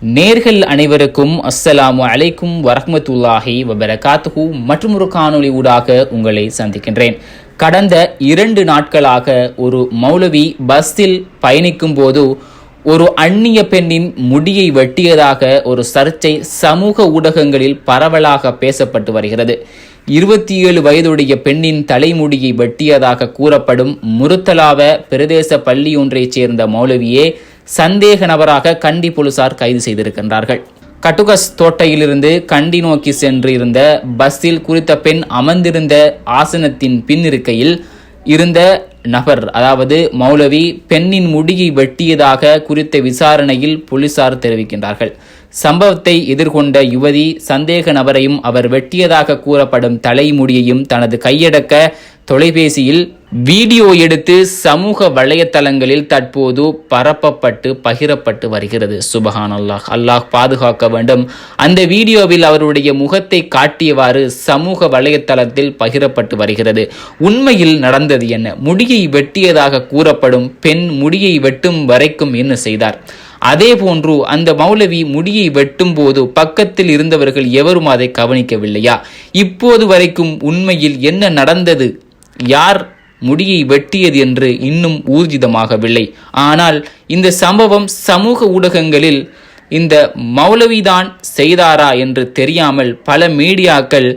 நேர்கள் அனைவருக்கும் அஸ்ஸலாமு அலைக்கும் வரஹ்மத்துல்லாஹி வபரகாத்துஹு மற்றும் ஒரு காணொளி ஊடாக உங்களை சந்திக்கின்றேன். கடந்த 2 நாட்களாக ஒரு மௌலவி பஸ்ஸில் பயணிக்கும் போது ஒரு அந்நிய பெண்ணின் முடியை வெட்டியதாக ஒரு சர்ச்சை சமூக ஊடகங்களில் பரவலாக பேசப்பட்டு வருகிறது. 27 வயதுடைய பெண்ணின் தலைமுடியை வெட்டியதாக கூறப்படும் முருத்தலாவ பிரதேச பள்ளி ஒன்றைச் சேர்ந்த மௌலவியே சந்தேக நபராக கண்டி போலீசார் கைது செய்திருக்கின்றார்கள். கட்டுகஸ் தோட்டையிலிருந்து கண்டி நோக்கி சென்று இருந்த பஸ்ஸில் குறித்த பெண் அமர்ந்திருந்த ஆசனத்தின் பின்னிருக்கையில் இருந்த நபர், அதாவது மௌலவி, பெண்ணின் முடியை வெட்டியதாக குறித்த விசாரணையில் போலீசார் தெரிவிக்கின்றார்கள். சம்பவத்தை எதிர்கொண்ட யுவதி சந்தேக நபரையும் அவர் வெட்டியதாக கூறப்படும் தலைமுடியையும் தனது கையடக்க தொலைபேசியில் வீடியோ எடுத்து சமூக வலைத்தளங்களில் தற்போது பகிரப்பட்டு வருகிறது. சுபஹானல்லாஹ், அல்லாஹ் பாதுகாக்க வேண்டும். அந்த வீடியோவில் அவருடைய முகத்தை காட்டியவாறு சமூக வலைத்தளத்தில் பகிரப்பட்டு வருகிறது. உண்மையில் நடந்தது என்ன? முடியை வெட்டியதாக கூறப்படும் பெண் முடியை வெட்டும் வரைக்கும் என்ன செய்தார்? அதே போன்று அந்த மௌலவி முடியை வெட்டும் போது பக்கத்தில் இருந்தவர்கள் எவரும் அதை கவனிக்கவில்லையா? இப்போது வரைக்கும் உண்மையில் என்ன நடந்தது, யார் முடியை வெட்டியது என்று இன்னும் ஊர்ஜிதமாகவில்லை. ஆனால் இந்த சம்பவம் சமூக ஊடகங்களில் இந்த மௌலவிதான் செய்தாரா என்று தெரியாமல் பல மீடியாக்கள்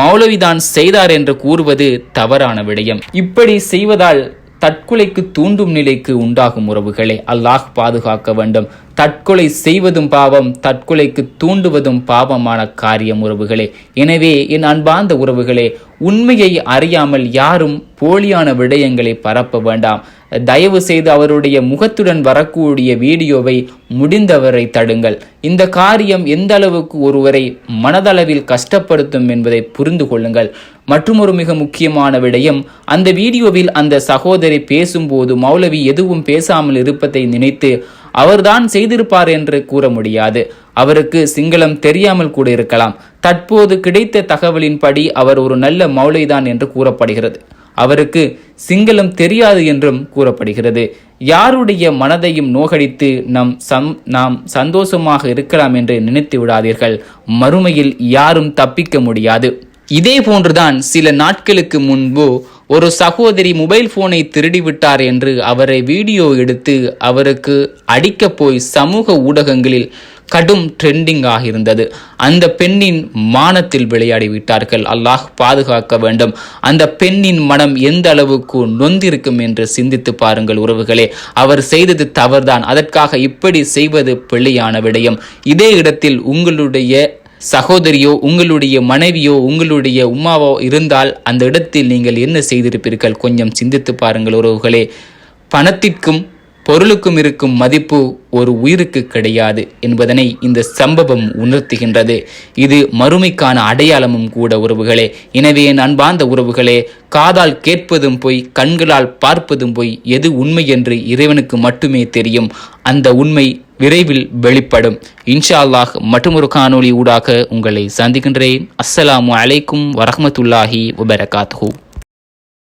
மௌலவிதான் செய்தார் என்று கூறுவது தவறான விடயம். இப்படி செய்வதால் தற்கொலைக்கு தூண்டும் நிலைக்கு உண்டாகும் உறவுகளே, அல்லாஹ் பாதுகாக்க வேண்டும். தற்கொலை செய்வதும் பாவம், தற்கொலைக்கு தூண்டுவதும் பாவமான காரியம் உறவுகளே. எனவே என் அன்பார்ந்த உறவுகளே, உண்மையை அறியாமல் யாரும் போலியான விடயங்களை பரப்ப வேண்டாம். தயவு செய்து அவருடைய முகத்துடன் வரக்கூடிய வீடியோவை முடிந்தவரை தடுங்கள். இந்த காரியம் எந்த அளவுக்கு ஒருவரை மனதளவில் கஷ்டப்படுத்தும் என்பதை புரிந்து கொள்ளுங்கள். மற்றும் ஒரு மிக முக்கியமான விடயம், அந்த வீடியோவில் அந்த சகோதரி பேசும்போது மௌலவி எதுவும் பேசாமல் இருப்பதை நினைத்து அவர்தான் செய்திருப்பார் என்று கூற முடியாது. அவருக்கு சிங்களம் தெரியாமல் கூட இருக்கலாம். தற்போது கிடைத்த தகவலின்படி அவர் ஒரு நல்ல மௌலவிதான் என்று கூறப்படுகிறது. அவருக்கு சிங்களம் தெரியாது என்றும் கூறப்படுகிறது. யாருடைய மனதையும் நோகடித்து நாம் சந்தோஷமாக இருக்கலாம் என்று நினைத்து விடாதீர்கள். மறுமையில் யாரும் தப்பிக்க முடியாது. இதே போன்றுதான் சில நாட்களுக்கு முன்பு ஒரு சகோதரி மொபைல் போனை திருடிவிட்டார் என்று அவரை வீடியோ எடுத்து அவருக்கு அடிக்க போய் சமூக ஊடகங்களில் கடும் ட்ரெண்டிங் ஆகியிருந்தது. அந்த பெண்ணின் மானத்தில் விளையாடி விட்டார்கள். அல்லாஹ் பாதுகாக்க வேண்டும். அந்த பெண்ணின் மனம் எந்த அளவுக்கு நொந்திருக்கும் என்று சிந்தித்து பாருங்கள் உறவுகளே. அவர் செய்தது தவறுதான். அதற்காக இப்படி செய்வது பிழையான விடயம். இதே இடத்தில் உங்களுடைய சகோதரியோ, உங்களுடைய மனைவியோ, உங்களுடைய உம்மாவோ இருந்தால் அந்த இடத்தில் நீங்கள் என்ன செய்திருப்பீர்கள்? கொஞ்சம் சிந்தித்து பாருங்கள் உறவுகளே. பணத்திற்கும் பொருளுக்கும் இருக்கும் மதிப்பு ஒரு உயிருக்கு கிடையாது என்பதனை இந்த சம்பவம் உணர்த்துகின்றது. இது மறுமைக்கான அடையாளமும் கூட உறவுகளே. எனவே என் அன்பார்ந்த உறவுகளே, காதால் கேட்பதும் பொய், கண்களால் பார்ப்பதும் பொய். எது உண்மை என்று இறைவனுக்கு மட்டுமே தெரியும். அந்த உண்மை விரைவில் வெளிப்படும். இன்ஷா அல்லாஹ் மற்றும் ஒரு காணொளி ஊடாக உங்களை சந்திக்கின்றேன். அஸ்ஸலாமு அலைக்கும் வரஹ்மத்துல்லாஹி வபரகாத்துஹு.